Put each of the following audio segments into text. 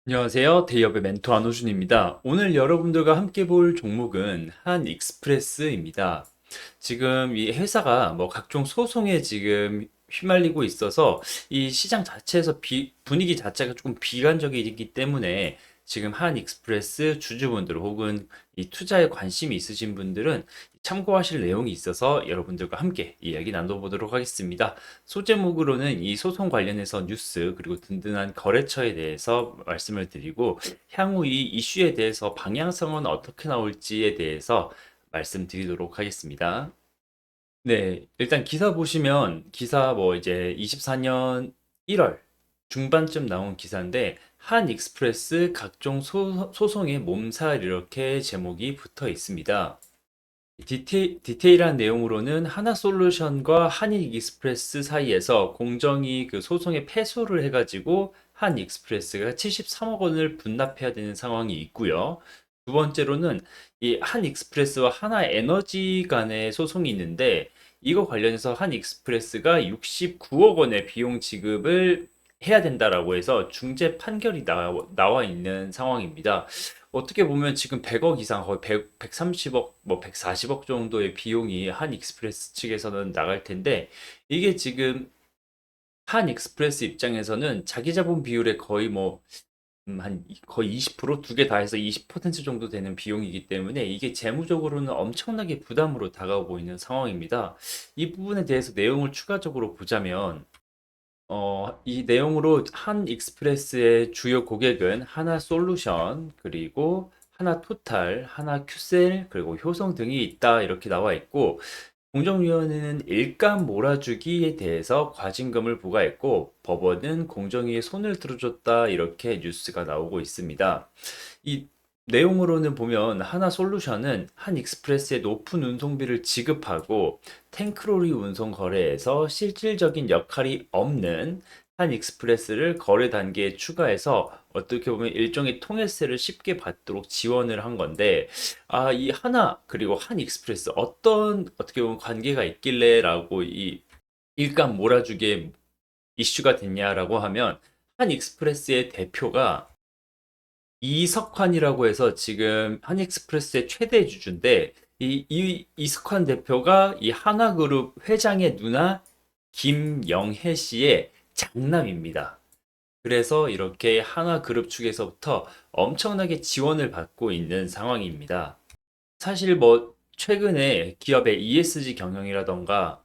안녕하세요. 대기업의 멘토 안호준입니다. 오늘 여러분들과 함께 볼 종목은 한익스프레스입니다. 지금 이 회사가 뭐 각종 소송에 지금 휘말리고 있어서 이 시장 자체에서 분위기 자체가 조금 비관적이기 때문에 지금 한익스프레스 주주분들 혹은 이 투자에 관심이 있으신 분들은 참고하실 내용이 있어서 여러분들과 함께 이야기 나눠보도록 하겠습니다. 소제목으로는 이 소송 관련해서 뉴스 그리고 든든한 거래처에 대해서 말씀을 드리고 향후 이 이슈에 대해서 방향성은 어떻게 나올지에 대해서 말씀드리도록 하겠습니다. 네, 일단 기사 보시면 기사 뭐 이제 24년 1월 중반쯤 나온 기사인데 한 익스프레스 각종 소송의 몸살 이렇게 제목이 붙어 있습니다. 디테일한 내용으로는 하나솔루션과 한익익스프레스 사이에서 공정이 그 소송에 패소를 해가지고 한익스프레스가 73억 원을 분납해야 되는 상황이 있고요. 두 번째로는 이 한익스프레스와 하나에너지 간의 소송이 있는데 이거 관련해서 한익스프레스가 69억 원의 비용 지급을 해야 된다라고 해서 중재 판결이 나와 있는 상황입니다. 어떻게 보면 지금 100억 이상 거의 130억 뭐 140억 정도의 비용이 한 익스프레스 측에서는 나갈 텐데 이게 지금 한 익스프레스 입장에서는 자기 자본 비율의 거의 뭐 한 거의 20%두 개 다 해서 20% 정도 되는 비용이기 때문에 이게 재무적으로는 엄청나게 부담으로 다가오고 있는 상황입니다. 이 부분에 대해서 내용을 추가적으로 보자면 이 내용으로 한 익스프레스의 주요 고객은 하나 솔루션, 그리고 하나 토탈, 하나 큐셀, 그리고 효성 등이 있다. 이렇게 나와 있고, 공정위원회는 일감 몰아주기에 대해서 과징금을 부과했고, 법원은 공정위에 손을 들어줬다. 이렇게 뉴스가 나오고 있습니다. 이 내용으로는 보면 하나 솔루션은 한 익스프레스에 높은 운송비를 지급하고 탱크로리 운송 거래에서 실질적인 역할이 없는 한 익스프레스를 거래 단계에 추가해서 어떻게 보면 일종의 통해세를 쉽게 받도록 지원을 한 건데 이 하나 그리고 한 익스프레스 어떻게 보면 관계가 있길래라고 이 일감 몰아주기에 이슈가 됐냐라고 하면 한 익스프레스의 대표가 이석환이라고 해서 지금 한익스프레스의 최대 주주인데 이 이석환 대표가 이 하나그룹 회장의 누나 김영혜 씨의 장남입니다. 그래서 이렇게 하나그룹 측에서부터 엄청나게 지원을 받고 있는 상황입니다. 사실 뭐 최근에 기업의 ESG 경영이라던가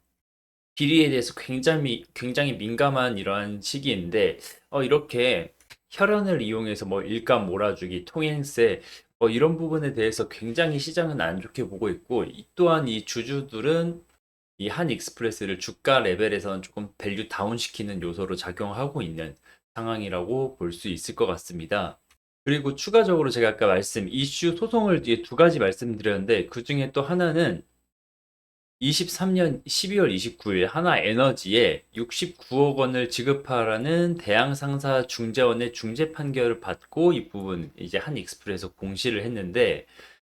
비리에 대해서 굉장히 민감한 이러한 시기인데 이렇게 혈연을 이용해서 뭐 일감 몰아주기, 통행세 이런 부분에 대해서 굉장히 시장은 안 좋게 보고 있고 이 또한 이 주주들은 이 한 익스프레스를 주가 레벨에서는 조금 밸류 다운 시키는 요소로 작용하고 있는 상황이라고 볼 수 있을 것 같습니다. 그리고 추가적으로 제가 아까 이슈 소송을 뒤에 두 가지 말씀드렸는데 그 중에 또 하나는 23년 12월 29일 하나에너지에 69억 원을 지급하라는 대양상사 중재원의 중재 판결을 받고 이 부분 이제 한익스프레스 공시를 했는데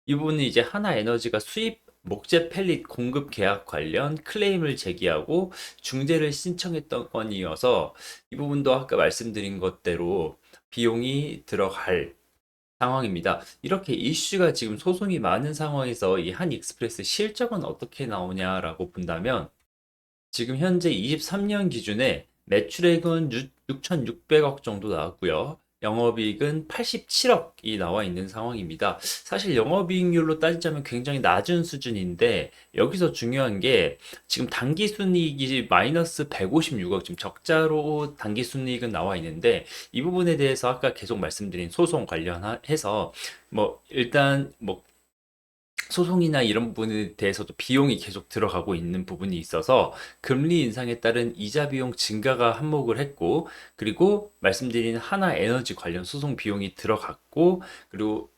이 부분은 이제 하나에너지가 수입 목재 펠릿 공급 계약 관련 클레임을 제기하고 중재를 신청했던 건이어서 이 부분도 아까 말씀드린 것대로 비용이 들어갈 상황입니다. 이렇게 이슈가 지금 소송이 많은 상황에서 이 한익스프레스 실적은 어떻게 나오냐라고 본다면 지금 현재 23년 기준에 매출액은 6,600억 정도 나왔고요. 영업이익은 87억이 나와 있는 상황입니다. 사실 영업이익률로 따지자면 굉장히 낮은 수준인데 여기서 중요한 게 지금 당기순이익이 마이너스 156억 지금 적자로 당기순이익은 나와 있는데 이 부분에 대해서 아까 계속 말씀드린 소송 관련해서 뭐 일단 뭐 소송이나 이런 부분에 대해서도 비용이 계속 들어가고 있는 부분이 있어서 금리 인상에 따른 이자 비용 증가가 한몫을 했고, 그리고 말씀드린 하나 에너지 관련 소송 비용이 들어갔고, 그리고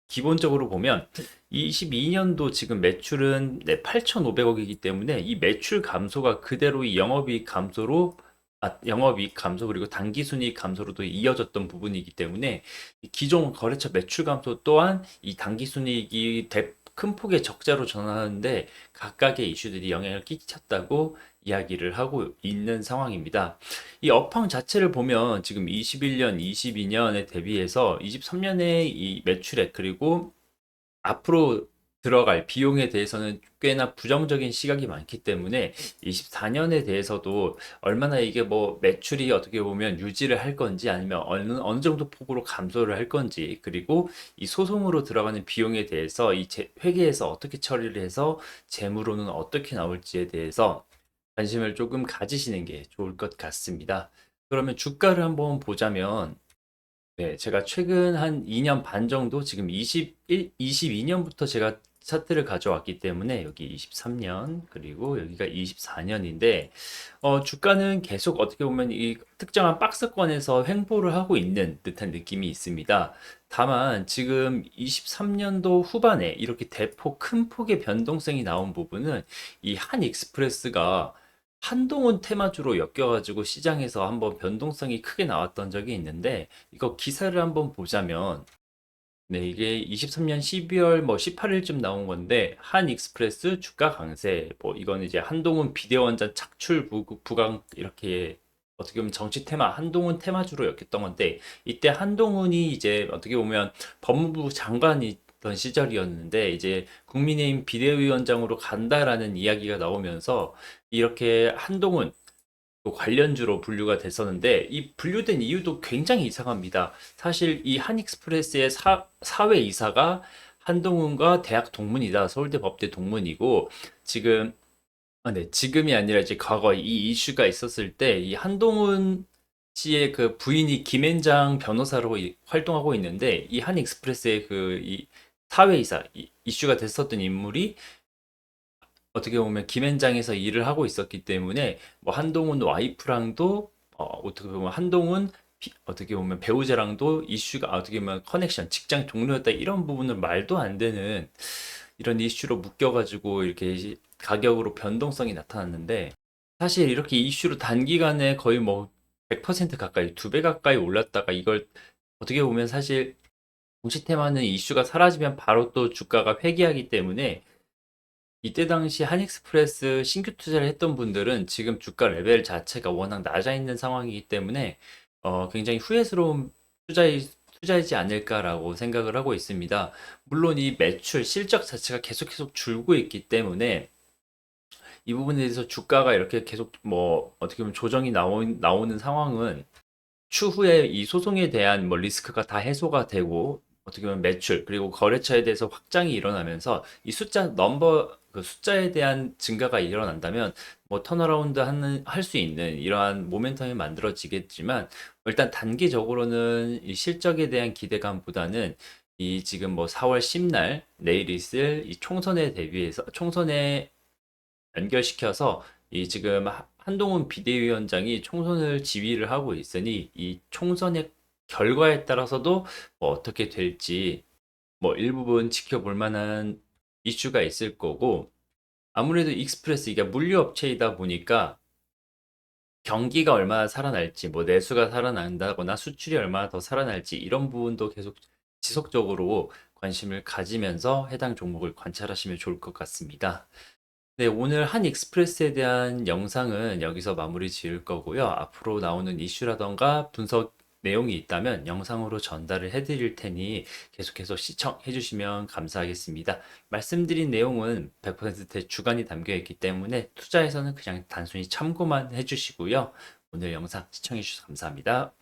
기본적으로 보면 22년도 지금 매출은 8,500억이기 때문에 이 매출 감소가 그대로 이 영업이익 감소 그리고 당기순이익 감소로도 이어졌던 부분이기 때문에 이 기존 거래처 매출 감소 또한 이 당기순이익이 큰 폭의 적자로 전환하는데 각각의 이슈들이 영향을 끼쳤다고 이야기를 하고 있는 상황입니다. 이 업황 자체를 보면 지금 21년, 22년에 대비해서 23년에 이 매출액 그리고 앞으로 들어갈 비용에 대해서는 꽤나 부정적인 시각이 많기 때문에 24년에 대해서도 얼마나 이게 뭐 매출이 어떻게 보면 유지를 할 건지 아니면 어느 정도 폭으로 감소를 할 건지 그리고 이 소송으로 들어가는 비용에 대해서 회계에서 어떻게 처리를 해서 재무로는 어떻게 나올지에 대해서 관심을 조금 가지시는 게 좋을 것 같습니다. 그러면 주가를 한번 보자면 네, 제가 최근 한 2년 반 정도 지금 22년부터 제가 차트를 가져왔기 때문에 여기 23년 그리고 여기가 24년인데 주가는 계속 어떻게 보면 이 특정한 박스권에서 횡보를 하고 있는 듯한 느낌이 있습니다. 다만 지금 23년도 후반에 이렇게 대폭 큰 폭의 변동성이 나온 부분은 이 한익스프레스가 한동훈 테마주로 엮여가지고 시장에서 한번 변동성이 크게 나왔던 적이 있는데 이거 기사를 한번 보자면 네, 이게 23년 12월 뭐 18일쯤 나온 건데 한익스프레스 주가 강세 뭐 이거는 이제 한동훈 비대원전 착출 부강 이렇게 어떻게 보면 정치 테마 한동훈 테마주로 엮였던 건데 이때 한동훈이 이제 어떻게 보면 법무부 장관이던 시절이었는데 이제 국민의힘 비대위원장으로 간다라는 이야기가 나오면서 이렇게 한동훈 또 관련주로 분류가 됐었는데 이 분류된 이유도 굉장히 이상합니다. 사실 이 한익스프레스의 사회 이사가 한동훈과 대학 동문이다. 서울대 법대 동문이고 지금 네, 지금이 아니라 이제 과거에 이 이슈가 있었을 때 이 한동훈 씨의 그 부인이 김앤장 변호사로 활동하고 있는데 이 한익스프레스의 그 이 사회이사 이슈가 됐었던 인물이 어떻게 보면 김앤장에서 일을 하고 있었기 때문에 뭐 한동훈 와이프랑도 어떻게 보면 한동훈 어떻게 보면 배우자랑도 이슈가 어떻게 보면 커넥션 직장 동료였다 이런 부분은 말도 안 되는 이런 이슈로 묶여가지고 이렇게 가격으로 변동성이 나타났는데 사실 이렇게 이슈로 단기간에 거의 뭐 100% 가까이 2배 가까이 올랐다가 이걸 어떻게 보면 사실 공시 테마는 이슈가 사라지면 바로 또 주가가 회귀하기 때문에 이때 당시 한익스프레스 신규 투자를 했던 분들은 지금 주가 레벨 자체가 워낙 낮아 있는 상황이기 때문에 굉장히 후회스러운 투자이지 않을까라고 생각을 하고 있습니다. 물론 이 매출 실적 자체가 계속 줄고 있기 때문에 이 부분에 대해서 주가가 이렇게 계속 뭐 어떻게 보면 조정이 나오는 상황은 추후에 이 소송에 대한 뭐 리스크가 다 해소가 되고 어떻게 보면 매출 그리고 거래처에 대해서 확장이 일어나면서 이 그 숫자에 대한 증가가 일어난다면 뭐 턴어라운드 할 수 있는 이러한 모멘텀이 만들어지겠지만 일단 단기적으로는 이 실적에 대한 기대감보다는 이 지금 뭐 4월 10날 내일 있을 이 총선에 대비해서 총선에 연결시켜서 이 지금 한동훈 비대위원장이 총선을 지휘를 하고 있으니 이 총선의 결과에 따라서도 뭐 어떻게 될지 뭐 일부분 지켜볼 만한 이슈가 있을 거고 아무래도 익스프레스 이게 물류업체이다 보니까 경기가 얼마나 살아날지 뭐 내수가 살아난다거나 수출이 얼마나 더 살아날지 이런 부분도 계속 지속적으로 관심을 가지면서 해당 종목을 관찰하시면 좋을 것 같습니다. 네, 오늘 한익스프레스에 대한 영상은 여기서 마무리 지을 거고요. 앞으로 나오는 이슈라던가 분석 내용이 있다면 영상으로 전달을 해드릴 테니 계속해서 시청해 주시면 감사하겠습니다. 말씀드린 내용은 100% 주관이 담겨 있기 때문에 투자에서는 그냥 단순히 참고만 해주시고요. 오늘 영상 시청해 주셔서 감사합니다.